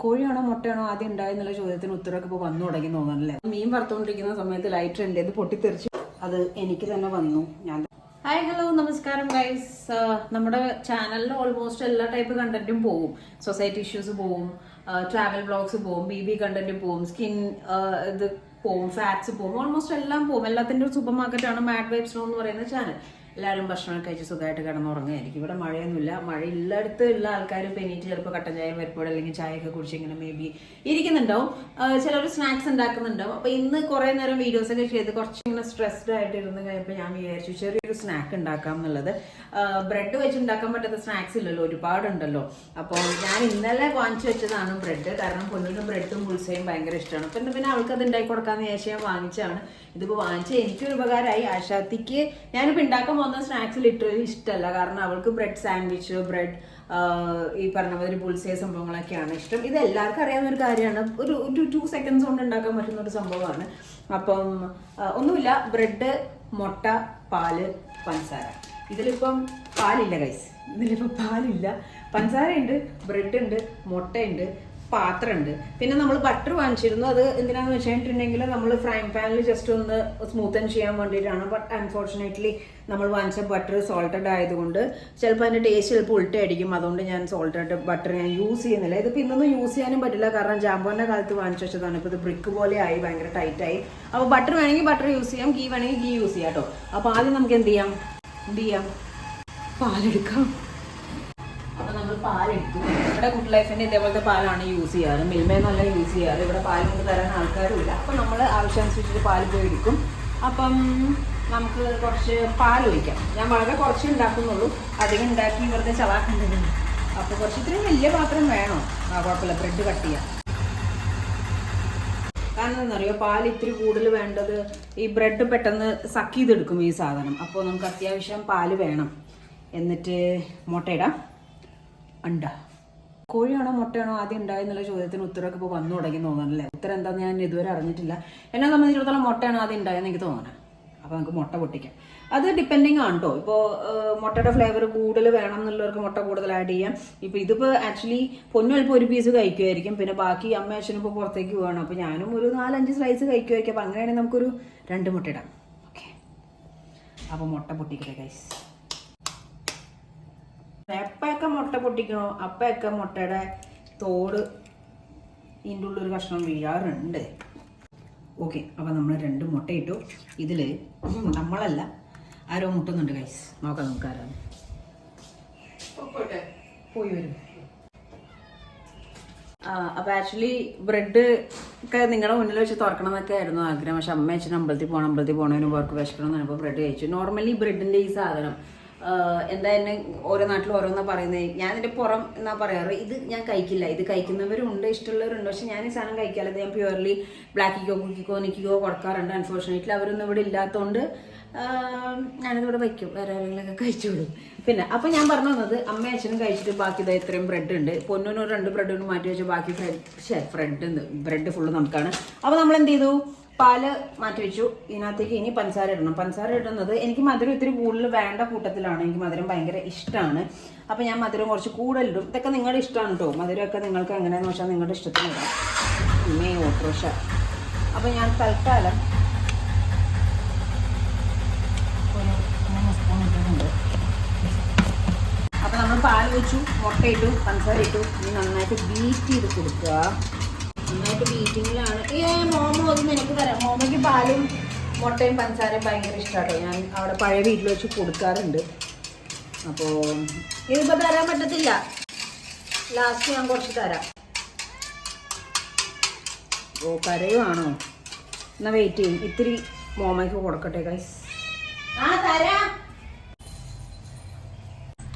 കോഴിയാണോ മുട്ടയാണോ ആദ്യം ഉണ്ടായെന്നുള്ള ചോദ്യത്തിന് ഉത്തരവൊക്കെ ഇപ്പോൾ വന്നു തുടങ്ങി തോന്നണല്ലേ. മീൻ വറുത്തുകൊണ്ടിരിക്കുന്ന സമയത്ത് ലൈറ്റർ ഉണ്ട്, ഇത് പൊട്ടിത്തെറിച്ച് അത് എനിക്ക് തന്നെ വന്നു. ഞാൻ ഹായ് ഹലോ നമസ്കാരം ഗൈസ്. നമ്മുടെ ചാനലിൽ ഓൾമോസ്റ്റ് എല്ലാ ടൈപ്പ് കണ്ടന്റും പോവും. സൊസൈറ്റി ഇഷ്യൂസ് പോവും, ട്രാവൽ വ്ളോഗ്സ് പോവും, ബി കണ്ടന്റ് പോവും, സ്കിൻ ഇത് പോവും, ഫാറ്റ്സ് പോവും, ഓൾമോസ്റ്റ് എല്ലാം പോവും. എല്ലാത്തിൻ്റെ ഒരു സൂപ്പർ മാർക്കറ്റാണ് മാഡ് വൈബ്സ് എന്ന് പറയുന്ന ചാനൽ. എല്ലാവരും ഭക്ഷണം കഴിച്ച് സുഖമായിട്ട് കിടന്നുറങ്ങുകയായിരിക്കും. ഇവിടെ മഴയൊന്നുമില്ല. മഴ എല്ലായിടത്തും ഉള്ള ആൾക്കാർ പെനീറ്റ് ചിലപ്പോൾ കട്ടൻ ചായ പരിപ്പോടെ അല്ലെങ്കിൽ ചായയൊക്കെ കുടിച്ച് ഇങ്ങനെ മേ ബി ഇരിക്കുന്നുണ്ടാവും. ചിലർ സ്നാക്സ് ഉണ്ടാക്കുന്നുണ്ടാവും. അപ്പോൾ ഇന്ന് കുറേ നേരം വീഡിയോസൊക്കെ ചെയ്ത് കുറച്ചിങ്ങനെ സ്ട്രെസ്ഡ് ആയിട്ട് ഇരുന്ന് കഴിഞ്ഞപ്പോൾ ഞാൻ വിചാരിച്ചു ചെറിയൊരു സ്നാക്ക് ഉണ്ടാക്കാം എന്നുള്ളത്. ബ്രെഡ് വെച്ച് ഉണ്ടാക്കാൻ പറ്റാത്ത സ്നാക്സ് ഇല്ലല്ലോ, ഒരുപാടുണ്ടല്ലോ. അപ്പോൾ ഞാൻ ഇന്നലെ വാങ്ങിച്ചു വെച്ചതാണ് ബ്രെഡ്. കാരണം പൊന്നിന് ബ്രെഡും ബുൾസയും ഭയങ്കര ഇഷ്ടമാണ്. അപ്പം പിന്നെ അവൾക്ക് അത് ഉണ്ടാക്കി കൊടുക്കാമെന്ന് വിചാരിച്ച് ഞാൻ വാങ്ങിച്ചാണ്. ഇതിപ്പോൾ വാങ്ങിച്ച് എനിക്കൊരു ഉപകാരമായി. ആശാത്തിക്ക് ഞാനിപ്പോൾ ഉണ്ടാക്കാൻ പോകുന്ന സ്നാക്സ് ലിറ്ററലി ഇഷ്ടമല്ല. കാരണം അവൾക്ക് ബ്രെഡ് സാൻഡ്വിച്ച്, ബ്രെഡ് ഈ പറഞ്ഞ മാതിരി ബുൾസേ സംഭവങ്ങളൊക്കെയാണ് ഇഷ്ടം. ഇത് എല്ലാവർക്കും അറിയാവുന്ന ഒരു കാര്യമാണ്. ഒരു 2 seconds കൊണ്ട് ഉണ്ടാക്കാൻ പറ്റുന്ന ഒരു സംഭവമാണ്. അപ്പം ഒന്നുമില്ല, ബ്രെഡ്, മുട്ട, പാല്, പഞ്ചസാര. ഇതിലിപ്പം പാലില്ല ഗൈസ്, ഇതിലിപ്പം പാലില്ല. പഞ്ചസാരയുണ്ട്, ബ്രെഡ് ഉണ്ട്, മുട്ടയുണ്ട്, പാത്രമുണ്ട്. പിന്നെ നമ്മൾ ബട്ടർ വാങ്ങിച്ചിരുന്നു. അത് എന്തിനാന്ന് വെച്ചിട്ടുണ്ടെങ്കിൽ നമ്മൾ ഫ്രൈ പാനിൽ ജസ്റ്റ് ഒന്ന് സ്മൂത്തൻ ചെയ്യാൻ വേണ്ടിയിട്ടാണ്. ബട്ട് അൺഫോർച്ചുനേറ്റ്ലി നമ്മൾ വാങ്ങിച്ച ബട്ടർ സോൾട്ടഡ് ആയതുകൊണ്ട് ചിലപ്പോൾ അതിൻ്റെ ടേസ്റ്റ് ചിലപ്പോൾ ഉൾട്ടയടിക്കും. അതുകൊണ്ട് ഞാൻ സോൾട്ടഡ് ബട്ടർ ഞാൻ യൂസ് ചെയ്യുന്നില്ല. ഇതിപ്പോൾ ഇന്നൊന്നും യൂസ് ചെയ്യാനും പറ്റില്ല. കാരണം ജാമ്പോൻ്റെ കാലത്ത് വാങ്ങിച്ചു വെച്ചതാണ്. ഇപ്പോൾ ഇത് ബ്രിക്ക് പോലെ ആയി, ഭയങ്കര ടൈറ്റായി. അപ്പോൾ ബട്ടർ വേണമെങ്കിൽ ബട്ടർ യൂസ് ചെയ്യാം, ഗീ വേണമെങ്കിൽ ഗീ യൂസ് ചെയ്യാം കേട്ടോ. അപ്പോൾ ആദ്യം നമുക്ക് എന്ത് ചെയ്യാം, പാലെടുക്കാം. അപ്പോൾ നമ്മൾ പാലെടുത്തു. ഇവിടെ ഗുഡ് ലൈഫിൻ്റെ ഇതേപോലത്തെ പാലാണ് യൂസ് ചെയ്യാറ്, മിൽമയൊന്നുമല്ല യൂസ് ചെയ്യാറ്. ഇവിടെ പാൽ കൊണ്ട് തരാൻ ആൾക്കാരുമില്ല. അപ്പോൾ നമ്മൾ ആവശ്യമനുസരിച്ചിട്ട് പാൽ പോയി എടുക്കും. അപ്പം നമുക്ക് കുറച്ച് പാൽ ഒഴിക്കാം. ഞാൻ വളരെ കുറച്ച് ഉണ്ടാക്കുന്നുള്ളൂ, അധികം ഉണ്ടാക്കി വെറുതെ ചവാക്കുന്നുണ്ട്. അപ്പോൾ കുറച്ച് ഇത്രയും വലിയ പാത്രം വേണോ? കുഴപ്പമില്ല, ബ്രെഡ് കട്ട് ചെയ്യാം. കാരണം എന്താണെന്നറിയോ, പാൽ ഇത്തിരി കൂടുതൽ വേണ്ടത് ഈ ബ്രെഡ് പെട്ടെന്ന് സക്ക് ചെയ്തെടുക്കും ഈ സാധനം. അപ്പോൾ നമുക്ക് അത്യാവശ്യം പാൽ വേണം. എന്നിട്ട് മുട്ടയിടാം. അണ്ട കോഴിയാണോ മുട്ടയാണോ ആദ്യം ഉണ്ടായെന്നുള്ള ചോദ്യത്തിന് ഉത്തരവൊക്കെ ഇപ്പോൾ വന്നു തുടങ്ങി തോന്നണല്ലേ. ഉത്തരം എന്താണെന്ന് ഞാൻ ഇതുവരെ അറിഞ്ഞിട്ടില്ല. എന്നെ സംബന്ധിച്ചിടത്തോളം മുട്ടയാണോ ആദ്യം ഉണ്ടായെന്ന് എനിക്ക് തോന്നണം. അപ്പോൾ നമുക്ക് മുട്ട പൊട്ടിക്കാം. അത് ഡിപ്പെൻഡിങ് ആണ് കേട്ടോ. ഇപ്പോൾ മുട്ടയുടെ ഫ്ലേവർ കൂടുതൽ വേണം എന്നുള്ളവർക്ക് മുട്ട കൂടുതൽ ആഡ് ചെയ്യാം. ഇപ്പോൾ ഇതിപ്പോൾ ആക്ച്വലി പൊന്നു ചിലപ്പോൾ ഒരു പീസ് കഴിക്കുമായിരിക്കും. പിന്നെ ബാക്കി അമ്മ അച്ഛനും ഇപ്പോൾ പുറത്തേക്ക് പോകണം. അപ്പോൾ ഞാനും ഒരു 4-5 സ്ലൈസ് കഴിക്കുമായിരിക്കും. അപ്പോൾ അങ്ങനെയാണെങ്കിൽ നമുക്കൊരു 2 മുട്ട ഇടാം. ഓക്കെ, അപ്പോൾ മുട്ട പൊട്ടിക്കട്ടെ ഗൈസ്. എപ്പോഴൊക്കെ മുട്ട പൊട്ടിക്കണോ അപ്പോഴൊക്കെ മുട്ടയുടെ തോട് ഇതിൻ്റെ ഉള്ളൊരു കഷ്ണം വീഴാറുണ്ട്. ഓക്കെ, അപ്പോൾ നമ്മൾ 2 മുട്ട ഇട്ടു. ഇതിൽ നമ്മളല്ല ആരോ മുട്ടുന്നുണ്ട് ഗൈസ്. നോക്കാം നമുക്ക് ആരാണ്. പോയി വരും. അപ്പോൾ ആക്ച്വലി ബ്രെഡ് ഒക്കെ നിങ്ങളുടെ മുന്നിൽ വെച്ച് തുറക്കണം എന്നൊക്കെ ആയിരുന്നു ആഗ്രഹം. പക്ഷെ അമ്മ അച്ഛൻ അമ്പലത്തിൽ പോകണതിന് അവർക്ക് വിശക്കണം എന്ന് പറഞ്ഞപ്പോൾ ബ്രെഡ് കഴിച്ചു. നോർമലി ബ്രെഡിൻ്റെ ഈ സാധനം എന്താ തന്നെ ഓരോ നാട്ടിലും ഓരോന്നാ പറയുന്നത്. ഞാൻ ഇതിൻ്റെ പുറം എന്നാ പറയാറ്. ഇത് ഞാൻ കഴിക്കില്ല. ഇത് കഴിക്കുന്നവരുണ്ട്, ഇഷ്ടമുള്ളവരുണ്ട്. പക്ഷെ ഞാൻ ഈ സാധനം കഴിക്കാറില്ല. ഞാൻ പ്യുവർലി ബ്ലാക്കിക്കോ കുക്കിക്കോ നിക്കിക്കോ കൊടുക്കാറുണ്ട്. അൺഫോർച്ചുനേറ്റ്ലി അവരൊന്നും ഇവിടെ ഇല്ലാത്തതുകൊണ്ട് ഞാനിതിവിടെ വയ്ക്കും, വേറെ ആരെങ്കിലുമൊക്കെ കഴിച്ചു വിടും. പിന്നെ അപ്പോൾ ഞാൻ പറഞ്ഞു തന്നത് അമ്മ അച്ഛനും കഴിച്ചിട്ട് ബാക്കി ഇതാ ഇത്രയും ബ്രെഡ് ഉണ്ട്. പൊന്നൂന് 2 ബ്രെഡ് മാറ്റി വെച്ച് ബാക്കി ബ്രെഡ് ഫുള്ള് നമുക്കാണ്. അപ്പോൾ നമ്മൾ എന്ത് ചെയ്തു, പാല് മാറ്റി വെച്ചു. ഇതിനകത്തേക്ക് ഇനി പഞ്ചസാര ഇടണം. പഞ്ചസാര ഇടുന്നത് എനിക്ക് മധുരം ഇത്തിരി കൂടുതൽ വേണ്ട കൂട്ടത്തിലാണ്. എനിക്ക് മധുരം ഭയങ്കര ഇഷ്ടമാണ്. അപ്പോൾ ഞാൻ മധുരം കുറച്ച് കൂടുതലിടും. ഇതൊക്കെ നിങ്ങളുടെ ഇഷ്ടമാണ് കേട്ടോ. മധുരമൊക്കെ നിങ്ങൾക്ക് എങ്ങനെയാണെന്ന് വെച്ചാൽ നിങ്ങളുടെ ഇഷ്ടത്തിന് ഇടാം. പിന്നെ ഓട്ടോഷ. അപ്പോൾ ഞാൻ തൽക്കാലം ഒരു 3 സ്പൂൺ ഇട്ടിട്ടുണ്ട്. അപ്പോൾ നമ്മൾ പാൽ വെച്ചു, മുട്ട ഇട്ടു, പഞ്ചസാര ഇട്ടു. ഇനി നന്നായിട്ട് ബീറ്റ് ചെയ്ത് കൊടുക്കുക. നന്നായിട്ട് ബീറ്റിങ്ങിലാണ്. മോമോ അത് നിനക്ക് തരാം. മോമോയ്ക്ക് പാലും മുട്ടയും പഞ്ചസാരയും ഭയങ്കര ഇഷ്ടമാട്ടോ. ഞാൻ അവിടെ പഴയ വീട്ടിൽ വെച്ച് കൊടുക്കാറുണ്ട്. അപ്പോൾ ഇതിപ്പോൾ തരാൻ പറ്റത്തില്ല, ലാസ്റ്റ് ഞാൻ കുറച്ച് തരാം. ഓ കരയുവാണോ? എന്നാൽ വെയിറ്റ് ചെയ്യും. ഇത്തിരി മോമയ്ക്ക് കൊടുക്കട്ടെ ഗൈസ്. തരാം.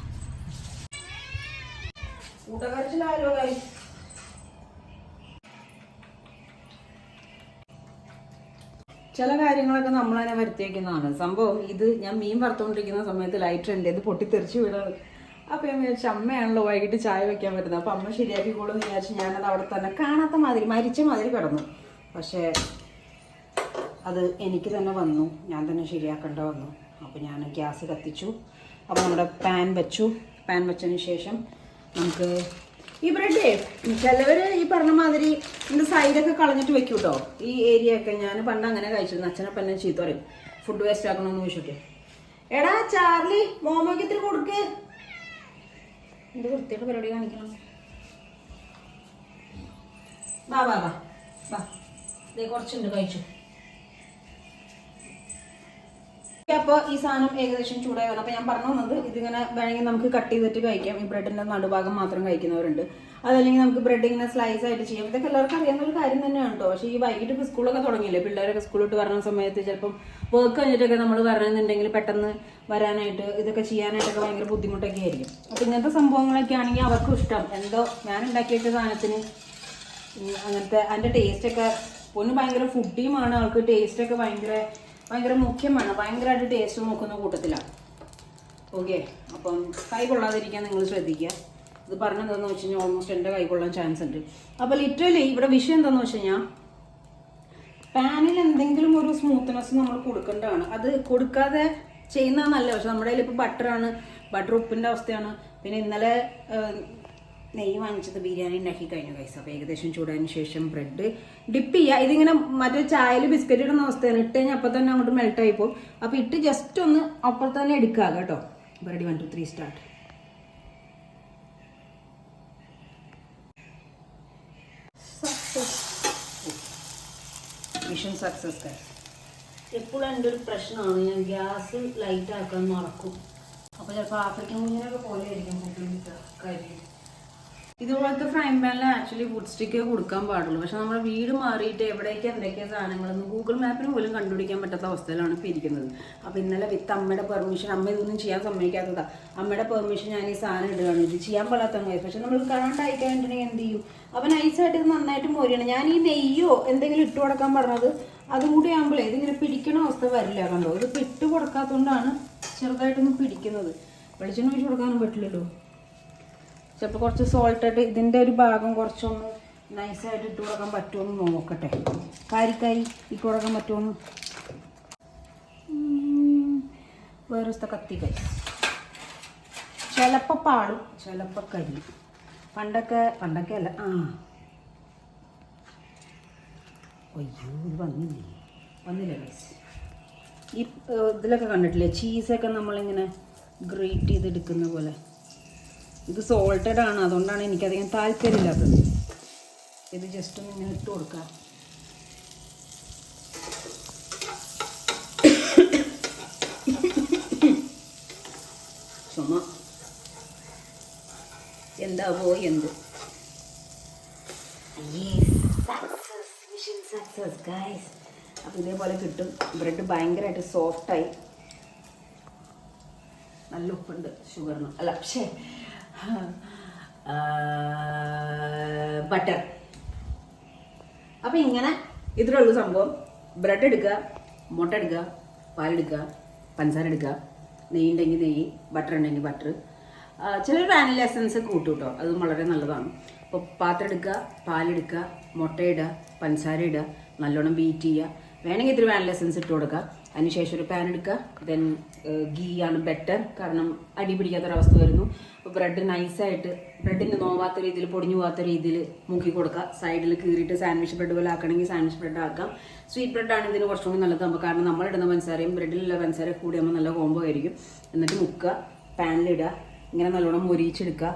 കൂട്ടക്കരച്ചിലായാലോ ഗൈസ്. ചില കാര്യങ്ങളൊക്കെ നമ്മൾ തന്നെ വരുത്തിയേക്കുന്നതാണ് സംഭവം. ഇത് ഞാൻ മീൻ വറുത്തുകൊണ്ടിരിക്കുന്ന സമയത്ത് ലൈറ്റർ ഉണ്ട്, ഇത് പൊട്ടിത്തെറിച്ച് വീണത്. അപ്പോൾ ഞാൻ വിചാരിച്ചു അമ്മയാണല്ലോ വൈകിട്ട് ചായ വെക്കാൻ പറ്റുന്നത്, അപ്പോൾ അമ്മ ശരിയാക്കിക്കോളും എന്ന് വിചാരിച്ച് ഞാനത് അവിടെ തന്നെ കാണാത്ത മാതിരി മരിച്ച മാതിരി കിടന്നു. പക്ഷേ അത് എനിക്ക് തന്നെ വന്നു, ഞാൻ തന്നെ ശരിയാക്കേണ്ട വന്നു. അപ്പോൾ ഞാൻ ഗ്യാസ് കത്തിച്ചു. അപ്പോൾ നമ്മുടെ പാൻ വെച്ചു. പാൻ വെച്ചതിന് ശേഷം നമുക്ക് ഈ ബ്രെഡേ ചിലവർ ഈ പറഞ്ഞ മാതിരി ഇതിൻ്റെ സൈഡൊക്കെ കളഞ്ഞിട്ട് വെക്കും കേട്ടോ. ഈ ഏരിയ ഒക്കെ ഞാൻ പണ്ട് അങ്ങനെ കഴിച്ചിരുന്നു. അച്ഛനപ്പം എന്നെ ചീത്ത പറയും ഫുഡ് വേസ്റ്റ് ആക്കണമെന്ന് ചോദിച്ചിട്ട്. എടാ ചാർലി മോമോക്കത്തിൽ കൊടുക്ക്. ഇത് വൃത്തിയുടെ പരിപാടി കാണിക്കണം. വാ വാ വാ വാ, ഇതേ കുറച്ചുണ്ട്, കഴിച്ചു. അപ്പോൾ ഈ സാധനം ഏകദേശം ചൂടായി വരണം. അപ്പോൾ ഞാൻ പറഞ്ഞു തന്നത് ഇതിങ്ങനെ വേണമെങ്കിൽ നമുക്ക് കട്ട് ചെയ്തിട്ട് കഴിക്കാം. ഈ ബ്രെഡിൻ്റെ നടുഭാഗം മാത്രം കഴിക്കുന്നവരുണ്ട്. അതല്ലെങ്കിൽ നമുക്ക് ബ്രെഡ് ഇങ്ങനെ സ്ലൈസ് ആയിട്ട് ചെയ്യാം. ഇതൊക്കെ എല്ലാവർക്കും അറിയാവുന്ന ഒരു കാര്യം തന്നെയാണ് കേട്ടോ. പക്ഷേ ഈ വൈകിട്ട് ഇപ്പോൾ സ്കൂളൊക്കെ തുടങ്ങിയില്ലേ, പിള്ളേരൊക്കെ സ്കൂളിട്ട് വരുന്ന സമയത്ത് ചിലപ്പം വർക്ക് കഴിഞ്ഞിട്ടൊക്കെ നമ്മൾ വരണമെന്നുണ്ടെങ്കിൽ പെട്ടെന്ന് വരാനായിട്ട് ഇതൊക്കെ ചെയ്യാനായിട്ടൊക്കെ ഭയങ്കര ബുദ്ധിമുട്ടൊക്കെ ആയിരിക്കും. അപ്പോൾ ഇങ്ങനത്തെ സംഭവങ്ങളൊക്കെ ആണെങ്കിൽ അവർക്കും ഇഷ്ടം. എന്തോ ഞാൻ ഉണ്ടാക്കി വെച്ച സാധനത്തിന് അങ്ങനത്തെ അതിൻ്റെ ടേസ്റ്റൊക്കെ പൊന്ന് ഭയങ്കര ഫുഡിയുമാണ്. ആൾക്ക് ടേസ്റ്റൊക്കെ ഭയങ്കര മുഖ്യമാണ്. ഭയങ്കരമായിട്ട് ടേസ്റ്റ് നോക്കുന്ന കൂട്ടത്തിലാണ്. ഓക്കെ, അപ്പം കൈ കൊള്ളാതിരിക്കാൻ നിങ്ങൾ ശ്രദ്ധിക്കുക. ഇത് പറഞ്ഞതെന്ന് വെച്ച് കഴിഞ്ഞാൽ ഓൾമോസ്റ്റ് എൻ്റെ കൈ കൊള്ളാൻ ചാൻസ് ഉണ്ട്. അപ്പോൾ ലിറ്ററലി ഇവിടെ വിഷയം എന്താണെന്ന് വെച്ച് കഴിഞ്ഞാൽ പാനിൽ എന്തെങ്കിലും ഒരു സ്മൂത്ത്നെസ് നമ്മൾ കൊടുക്കേണ്ടതാണ്. അത് കൊടുക്കാതെ ചെയ്യുന്നത് നല്ല. പക്ഷെ നമ്മുടെ കയ്യിൽ ഇപ്പോൾ ബട്ടറാണ്, ബട്ടർ ഉപ്പിൻ്റെ അവസ്ഥയാണ്. പിന്നെ ഇന്നലെ നെയ്യ് വാങ്ങിച്ചത് ബിരിയാണി ഉണ്ടാക്കി കഴിഞ്ഞു കൈസ്. അപ്പോൾ ഏകദേശം ചൂടായതിനു ശേഷം ബ്രെഡ് ഡിപ്പ് ചെയ്യുക. ഇതിങ്ങനെ മറ്റേ ചായയിൽ ബിസ്ക്കറ്റ് ഇടുന്ന അവസ്ഥയാണ്. ഇട്ട് കഴിഞ്ഞാൽ അപ്പം തന്നെ അങ്ങോട്ട് മെൽട്ടായി പോകും. അപ്പോൾ ഇട്ട് ജസ്റ്റ് ഒന്ന് അപ്പം തന്നെ എടുക്കുക കേട്ടോ. Ready, 1 2 3 start. Mission success guys. എപ്പോഴും എൻ്റെ ഒരു പ്രശ്നമാണ് ഞാൻ ഗ്യാസ് ലൈറ്റ് ആക്കാൻ മറക്കും. അപ്പോൾ ചിലപ്പോൾ ആഫ്രിക്കൻ കുഞ്ഞിനൊക്കെ പോലെ ആയിരിക്കും ഫുഡ് കാര്യം. ഇതുപോലത്തെ ഫ്രൈ പാനിൽ ആക്ച്വലി വുഡ് സ്റ്റിക്കേ കൊടുക്കാൻ പാടുള്ളൂ. പക്ഷെ നമ്മുടെ വീട് മാറിയിട്ട് എവിടേക്ക് എന്തൊക്കെയാണ് സാധനങ്ങളൊന്നും ഗൂഗിൾ മാപ്പിന് പോലും കണ്ടുപിടിക്കാൻ പറ്റാത്ത അവസ്ഥയിലാണ് ഇപ്പോൾ ഇരിക്കുന്നത്. അപ്പോൾ ഇന്നലെ വിത്ത് അമ്മയുടെ പെർമിഷൻ, അമ്മ ഇതൊന്നും ചെയ്യാൻ സമ്മതിക്കാത്തതാണ്. അമ്മയുടെ പെർമിഷൻ ഞാൻ ഈ സാധനം ഇടുകയാണ്. ഇത് ചെയ്യാൻ പാടാത്ത കാര്യം. പക്ഷെ നമ്മൾ കറണ്ടായി കഴിഞ്ഞിട്ടുണ്ടെങ്കിൽ എന്ത് ചെയ്യും? അപ്പം നൈസായിട്ട് ഇത് നന്നായിട്ട് മോരിയാണ്. ഞാൻ ഈ നെയ്യോ എന്തെങ്കിലും ഇട്ട് കൊടുക്കാൻ പറഞ്ഞത് അതും കൂടി ആകുമ്പോഴേ ഇതിങ്ങനെ പിടിക്കണ അവസ്ഥ വരില്ല. കണ്ടോ, ഇതിപ്പോൾ ഇട്ട് കൊടുക്കാത്തതുകൊണ്ടാണ് ചെറുതായിട്ടൊന്ന് പിടിക്കുന്നത്. വെളിച്ചെണ്ണ ഒഴിച്ച് കൊടുക്കാനും പറ്റില്ലല്ലോ. ചിലപ്പോൾ കുറച്ച് സോൾട്ടായിട്ട് ഇതിൻ്റെ ഒരു ഭാഗം കുറച്ചൊന്ന് നൈസായിട്ട് ഇട്ട് കൊടുക്കാൻ പറ്റുമെന്ന് നോക്കട്ടെ. കാരിക്കായി ഇട്ട് കൊടുക്കാൻ പറ്റുമെന്ന്. വേറെ ദിവസത്തെ കത്തിക്കൈ ചിലപ്പോൾ പാടും, ചിലപ്പോൾ കരി. പണ്ടൊക്കെ അല്ല. അയ്യോ, ഇത് വന്നില്ലേ ഗൈസ്? ഈ ഇതിലൊക്കെ കണ്ടിട്ടില്ലേ ചീസൊക്കെ നമ്മളിങ്ങനെ ഗ്രേറ്റ് ചെയ്തെടുക്കുന്ന പോലെ. ഇത് സോൾട്ടഡ് ആണ്, അതുകൊണ്ടാണ് എനിക്കധികം താല്പര്യമില്ലാത്തത്. ഇത് ജസ്റ്റ് ഒന്ന് ഇങ്ങനെ ഇട്ട് കൊടുക്കാം. ചുമ എന്താവോ എന്ത്. Success guys. അപ്പോൾ ഇതേപോലെ കിട്ടും. ബ്രെഡ് ഭയങ്കരമായിട്ട് സോഫ്റ്റായി. നല്ല ഉപ്പുണ്ട് ഷുഗറിന്, അല്ല പക്ഷേ ബട്ടർ. അപ്പം ഇങ്ങനെ ഇതിലുള്ള സംഭവം. ബ്രെഡ് എടുക്കുക, മുട്ട എടുക്കുക, പാലെടുക്കുക, പഞ്ചസാര എടുക്കുക, നെയ്യ് ഉണ്ടെങ്കിൽ നെയ്യ്, ബട്ടർ ഉണ്ടെങ്കിൽ ബട്ടർ. ചിലർ വാനില എസൻസ് കൂട്ടും കേട്ടോ, അതും വളരെ നല്ലതാണ്. അപ്പോൾ പാത്രം എടുക്കുക, പാലെടുക്കുക, മുട്ടയിടുക, പഞ്ചസാര ഇടുക, നല്ലോണം ബീറ്റ് ചെയ്യുക. വേണമെങ്കിൽ ഇത്തിരി വാനില എസൻസ് ഇട്ട് കൊടുക്കുക. അതിനുശേഷം ഒരു പാൻ എടുക്കുക. ദെൻ ഗീ ആണ് ബെറ്റർ, കാരണം അടി പിടിക്കാത്തൊരവസ്ഥ വരുന്നു. അപ്പോൾ ബ്രെഡ് നൈസായിട്ട് ബ്രെഡിന് നോവാത്ത രീതിയിൽ, പൊടിഞ്ഞു പോകാത്ത രീതിയിൽ മുക്കി കൊടുക്കുക. സൈഡിൽ കീറിയിട്ട് സാൻഡ്വിച്ച് ബ്രെഡ് പോലെ ആക്കണമെങ്കിൽ സാൻഡ്വിച്ച് ബ്രെഡ് ആക്കാം. സ്വീറ്റ് ബ്രെഡാണ് ഇതിന് കുറച്ചുകൂടി നല്ലതാകുമ്പോൾ, കാരണം നമ്മളിടുന്ന പഞ്ചസാരയും ബ്രെഡിലുള്ള പഞ്ചസാര കൂടി ആകുമ്പോൾ നല്ല കോംബോ ആയിരിക്കും. എന്നിട്ട് മുക്കുക, പാനിലിടുക, ഇങ്ങനെ നല്ലോണം മൊരിയിച്ചെടുക്കുക,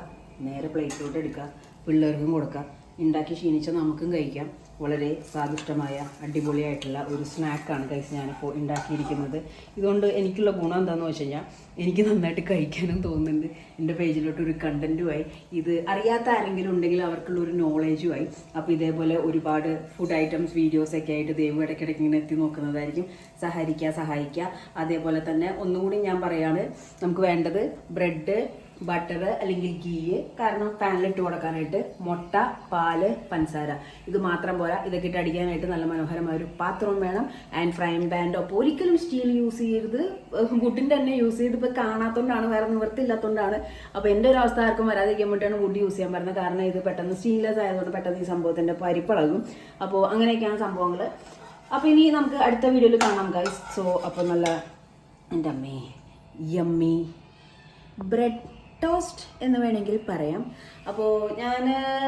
നേരെ പ്ലേറ്റിലോട്ട് എടുക്കുക, പിള്ളേർക്കും കൊടുക്കുക. ഉണ്ടാക്കി ക്ഷീണിച്ചാൽ നമുക്കും കഴിക്കാം. വളരെ സ്വാദിഷ്ടമായ അടിപൊളിയായിട്ടുള്ള ഒരു സ്നാക്കാണ് ഗൈസ് ഞാനിപ്പോൾ ഉണ്ടാക്കിയിരിക്കുന്നത്. ഇതുകൊണ്ട് എനിക്കുള്ള ഗുണം എന്താണെന്ന് വെച്ച് കഴിഞ്ഞാൽ എനിക്ക് നന്നായിട്ട് കഴിക്കാനും തോന്നുന്നുണ്ട്. എൻ്റെ പേജിലോട്ടൊരു കണ്ടൻറ്റുമായി, ഇത് അറിയാത്ത ആരെങ്കിലും ഉണ്ടെങ്കിൽ അവർക്കുള്ളൊരു നോളേജുമായി. അപ്പോൾ ഇതേപോലെ ഒരുപാട് ഫുഡ് ഐറ്റംസ് വീഡിയോസൊക്കെ ആയിട്ട് ദൈവം ഇടയ്ക്കിടയ്ക്ക് ഇങ്ങനെ എത്തി നോക്കുന്നതായിരിക്കും. സഹായിക്കുക. അതേപോലെ തന്നെ ഒന്നുകൂടി ഞാൻ പറയാണ്, നമുക്ക് വേണ്ടത് ബ്രെഡ്, ബട്ടർ അല്ലെങ്കിൽ ഗീ, കാരണം പാനിലിട്ട് കൊടുക്കാനായിട്ട്, മുട്ട, പാല്, പഞ്ചസാര. ഇത് മാത്രം പോരാ, ഇതൊക്കെ ഇട്ട് അടിക്കാനായിട്ട് നല്ല മനോഹരമായ ഒരു പാത്രവും വേണം. ആൻഡ് ഫ്രൈങ് പാൻ്റെ ഒപ്പം ഒരിക്കലും സ്റ്റീൽ യൂസ് ചെയ്യരുത്, വുഡിൻ്റെ തന്നെ യൂസ് ചെയ്ത്. ഇപ്പോൾ കാണാത്തതുകൊണ്ടാണ്, വേറെ നിവൃത്തിയില്ലാത്തതുകൊണ്ടാണ്. അപ്പോൾ എൻ്റെ ഒരു അവസ്ഥ ആർക്കും വരാതിരിക്കാൻ വേണ്ടിയാണ് വുഡ് യൂസ് ചെയ്യാൻ പറയുന്നത്. കാരണം ഇത് പെട്ടെന്ന് സ്റ്റീൻലെസ് ആയതുകൊണ്ട് പെട്ടെന്ന് ഈ സംഭവത്തിൻ്റെ പരിപ്പളകും. അപ്പോൾ അങ്ങനെയൊക്കെയാണ് സംഭവങ്ങൾ. അപ്പോൾ ഇനി നമുക്ക് അടുത്ത വീഡിയോയിൽ കാണാം ഗൈസ്. സോ അപ്പോൾ നല്ല എൻ്റെ അമ്മേ യമ്മി ബ്രെഡ് ടോസ്റ്റ് എന്ന് വേണമെങ്കിൽ പറയാം. അപ്പോൾ ഞാൻ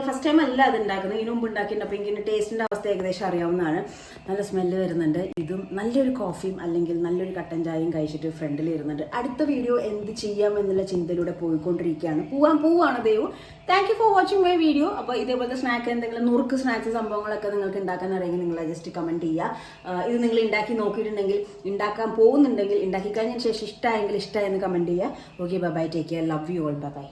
ഫസ്റ്റ് ടൈം അല്ല അത് ഉണ്ടാക്കുന്നത്, ഇതിനു മുമ്പ് ഉണ്ടാക്കിയിട്ടുണ്ട്. അപ്പോൾ എനിക്ക് ടേസ്റ്റിൻ്റെ അവസ്ഥ ഏകദേശം അറിയാവുന്നതാണ്. നല്ല സ്മെല്ല് വരുന്നുണ്ട്. ഇതും നല്ലൊരു കോഫിയും അല്ലെങ്കിൽ നല്ലൊരു കട്ടൻ ചായയും കഴിച്ചിട്ട് ഫ്രണ്ടിൽ ഇരുന്നുണ്ട്. അടുത്ത വീഡിയോ എന്ത് ചെയ്യാം എന്നുള്ള ചിന്തയിലൂടെ പോയിക്കൊണ്ടിരിക്കുകയാണ്. പോവാണ് ദൈവം. Thank you for watching my video. അപ്പോൾ ഇതേപോലത്തെ സ്നാക്ക് എന്തെങ്കിലും നുറുക്ക് സ്നാക്സ് സംഭവങ്ങളൊക്കെ നിങ്ങൾക്ക് ഉണ്ടാക്കാൻ അറിയെങ്കിൽ നിങ്ങൾ ജസ്റ്റ് കമൻറ്റ് ചെയ്യുക. ഇത് നിങ്ങൾ ഉണ്ടാക്കി നോക്കിയിട്ടുണ്ടെങ്കിൽ, ഉണ്ടാക്കാൻ പോകുന്നുണ്ടെങ്കിൽ, ഉണ്ടാക്കി കഴിഞ്ഞതിന് ശേഷം ഇഷ്ടമായെങ്കിൽ ഇഷ്ടമായെന്ന് കമൻറ്റ് ചെയ്യുക. Okay, bye bye, take care, love you all, bye bye.